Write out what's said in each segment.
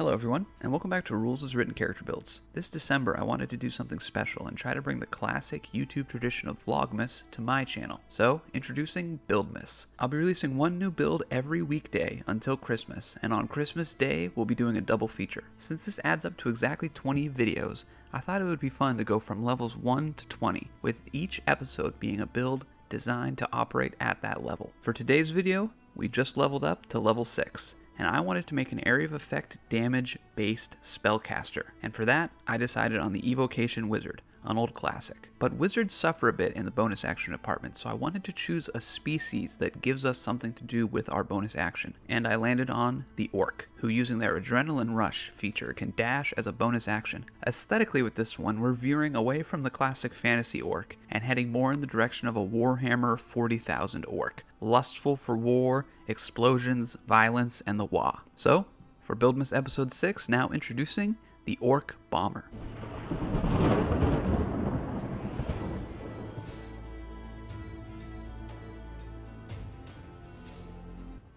Hello everyone, and welcome back to Rules as Written Character Builds. This December I wanted to do something special and try to bring the classic YouTube tradition of Vlogmas to my channel. So, introducing Buildmas. I'll be releasing one new build every weekday until Christmas, and on Christmas Day we'll be doing a double feature. Since this adds up to exactly 20 videos, I thought it would be fun to go from levels 1 to 20, with each episode being a build designed to operate at that level. For today's video, we just leveled up to level 6. And I wanted to make an area of effect damage based spellcaster, and for that I decided on the Evocation Wizard, an old classic. But wizards suffer a bit in the bonus action department, so I wanted to choose a species that gives us something to do with our bonus action, and I landed on the Orc, who using their Adrenaline Rush feature can dash as a bonus action. Aesthetically with this one, we're veering away from the classic fantasy Orc and heading more in the direction of a Warhammer 40,000 Orc, lustful for war, explosions, violence, and the wah. So, for Buildmas Episode 6, now introducing the Orc Bomber.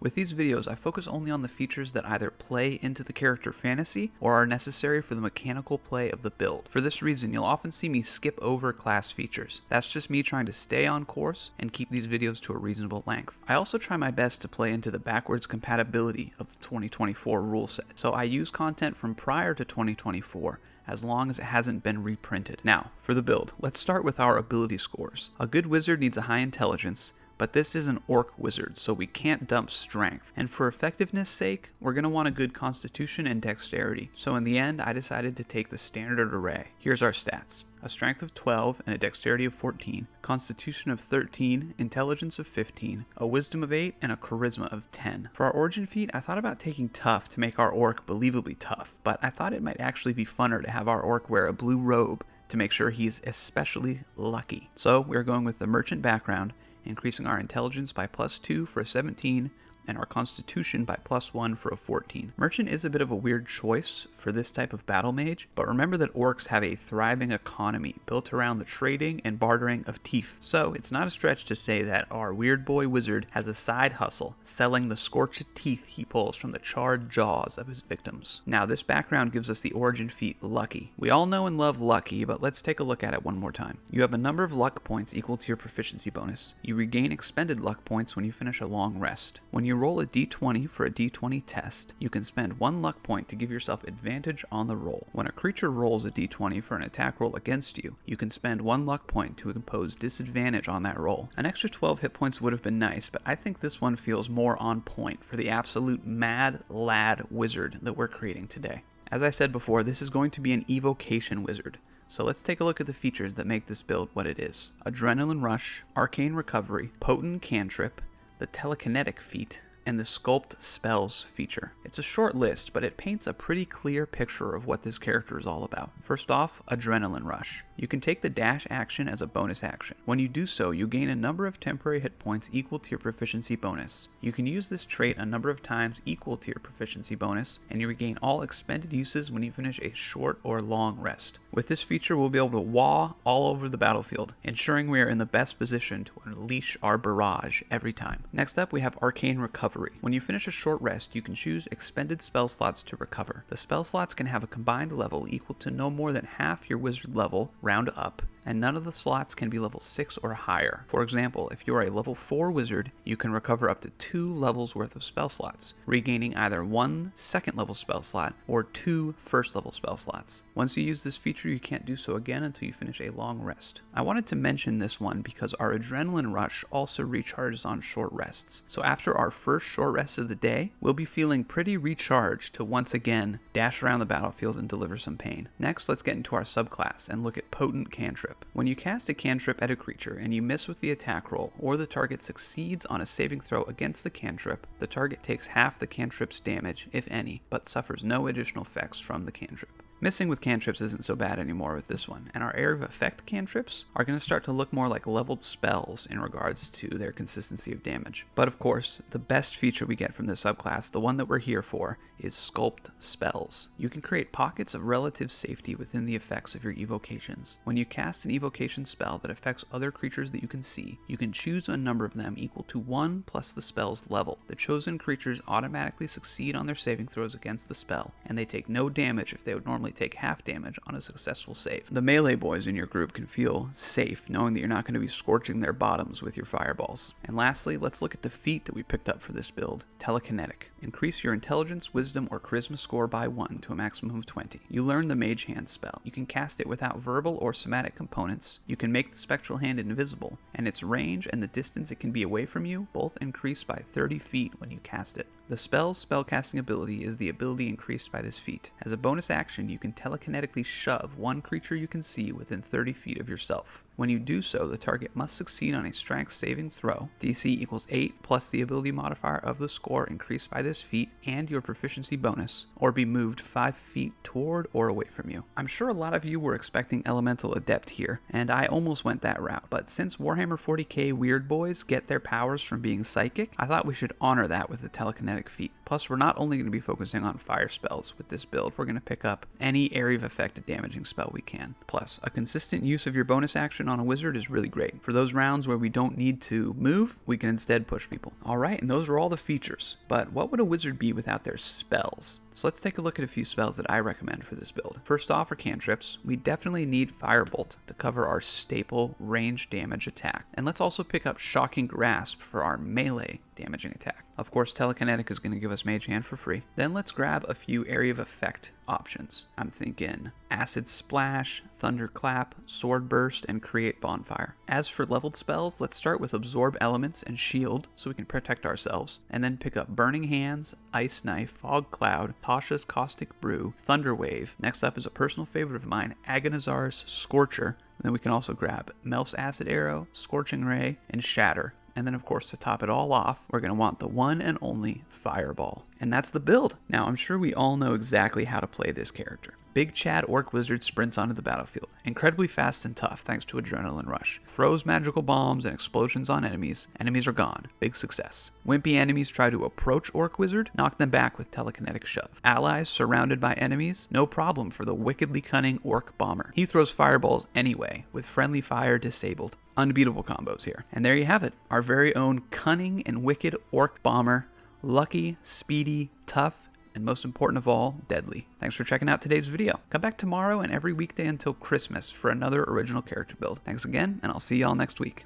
With these videos, I focus only on the features that either play into the character fantasy or are necessary for the mechanical play of the build. For this reason, you'll often see me skip over class features. That's just me trying to stay on course and keep these videos to a reasonable length. I also try my best to play into the backwards compatibility of the 2024 rule set, so I use content from prior to 2024 as long as it hasn't been reprinted. Now, for the build, let's start with our ability scores. A good wizard needs a high intelligence, but this is an Orc Wizard, so we can't dump strength. And for effectiveness sake, we're going to want a good constitution and dexterity. So in the end, I decided to take the standard array. Here's our stats. A strength of 12 and a dexterity of 14, constitution of 13, intelligence of 15, a wisdom of 8, and a charisma of 10. For our origin feat, I thought about taking tough to make our orc believably tough, but I thought it might actually be funner to have our orc wear a blue robe to make sure he's especially lucky. So we're going with the merchant background, increasing our intelligence by +2 for a 17, and our constitution by +1 for a 14. Merchant is a bit of a weird choice for this type of battle mage, but remember that orcs have a thriving economy built around the trading and bartering of teeth. So it's not a stretch to say that our weird boy wizard has a side hustle, selling the scorched teeth he pulls from the charred jaws of his victims. Now this background gives us the origin feat Lucky. We all know and love Lucky, but let's take a look at it one more time. You have a number of luck points equal to your proficiency bonus. You regain expended luck points when you finish a long rest. When you roll a d20 for a d20 test, you can spend 1 luck point to give yourself advantage on the roll. When a creature rolls a d20 for an attack roll against you, you can spend 1 luck point to impose disadvantage on that roll. An extra 12 hit points would have been nice, but I think this one feels more on point for the absolute Mad Lad Wizard that we're creating today. As I said before, this is going to be an Evocation Wizard. So let's take a look at the features that make this build what it is. Adrenaline Rush, Arcane Recovery, Potent Cantrip, the Telekinetic feat, and the Sculpt spells feature. It's a short list, but it paints a pretty clear picture of what this character is all about. First off, Adrenaline Rush. You can take the dash action as a bonus action. When you do so, you gain a number of temporary hit points equal to your proficiency bonus. You can use this trait a number of times equal to your proficiency bonus, and you regain all expended uses when you finish a short or long rest. With this feature, we'll be able to wah all over the battlefield, ensuring we are in the best position to unleash our barrage every time. Next up, we have Arcane Recovery. When you finish a short rest, you can choose expended spell slots to recover. The spell slots can have a combined level equal to no more than half your wizard level, round up, and none of the slots can be level 6 or higher. For example, if you are a level 4 wizard, you can recover up to 2 levels worth of spell slots, regaining either 1 second level spell slot or 2 first level spell slots. Once you use this feature, you can't do so again until you finish a long rest. I wanted to mention this one because our Adrenaline Rush also recharges on short rests. So after our first short rest of the day, we'll be feeling pretty recharged to once again dash around the battlefield and deliver some pain. Next, let's get into our subclass and look at Potent Cantrip. When you cast a cantrip at a creature and you miss with the attack roll, or the target succeeds on a saving throw against the cantrip, the target takes half the cantrip's damage, if any, but suffers no additional effects from the cantrip. Missing with cantrips isn't so bad anymore with this one, and our area of effect cantrips are going to start to look more like leveled spells in regards to their consistency of damage. But of course, the best feature we get from this subclass, the one that we're here for, is Sculpt spells. You can create pockets of relative safety within the effects of your evocations. When you cast an evocation spell that affects other creatures that you can see, you can choose a number of them equal to 1 plus the spell's level. The chosen creatures automatically succeed on their saving throws against the spell, and they take no damage if they would normally take half damage on a successful save. The melee boys in your group can feel safe knowing that you're not going to be scorching their bottoms with your fireballs. And lastly, let's look at the feat that we picked up for this build, Telekinetic. Increase your intelligence, wisdom, or charisma score by 1 to a maximum of 20. You learn the Mage Hand spell. You can cast it without verbal or somatic components. You can make the spectral hand invisible, and its range and the distance it can be away from you both increase by 30 feet when you cast it. The spell's spellcasting ability is the ability increased by this feat. As a bonus action, you can telekinetically shove one creature you can see within 30 feet of yourself. When you do so, the target must succeed on a strength saving throw. DC equals 8 plus the ability modifier of the score increased by this feat and your proficiency bonus, or be moved 5 feet toward or away from you. I'm sure a lot of you were expecting Elemental Adept here, and I almost went that route, but since Warhammer 40k Weird Boys get their powers from being psychic, I thought we should honor that with the Telekinetic feat. Plus, we're not only going to be focusing on fire spells with this build, we're going to pick up any area of effect damaging spell we can. Plus, a consistent use of your bonus action on a wizard is really great. For those rounds where we don't need to move, we can instead push people. Alright, and those are all the features. But what would a wizard be without their spells? So let's take a look at a few spells that I recommend for this build. First off, for cantrips, we definitely need Firebolt to cover our staple range damage attack. And let's also pick up Shocking Grasp for our melee damaging attack. Of course, Telekinetic is going to give us Mage Hand for free. Then let's grab a few area of effect options. I'm thinking Acid Splash, Thunderclap, Sword Burst, and Create Bonfire. As for leveled spells, let's start with Absorb Elements and Shield so we can protect ourselves, and then pick up Burning Hands, Ice Knife, Fog Cloud, Tasha's Caustic Brew, Thunder Wave. Next up is a personal favorite of mine, Agonizar's Scorcher. And then we can also grab Melf's Acid Arrow, Scorching Ray, and Shatter. And then, of course, to top it all off, we're going to want the one and only Fireball. And that's the build. Now, I'm sure we all know exactly how to play this character. Big Chad Orc Wizard sprints onto the battlefield, incredibly fast and tough thanks to Adrenaline Rush. Throws magical bombs and explosions on enemies. Enemies are gone. Big success. Wimpy enemies try to approach Orc Wizard, knock them back with Telekinetic Shove. Allies surrounded by enemies, no problem for the wickedly cunning Orc Bomber. He throws fireballs anyway, with friendly fire disabled. Unbeatable combos here. And there you have it, our very own cunning and wicked Orc Bomber. Lucky, speedy, tough, and most important of all, deadly. Thanks for checking out today's video. Come back tomorrow and every weekday until Christmas for another original character build. Thanks again, and I'll see y'all next week.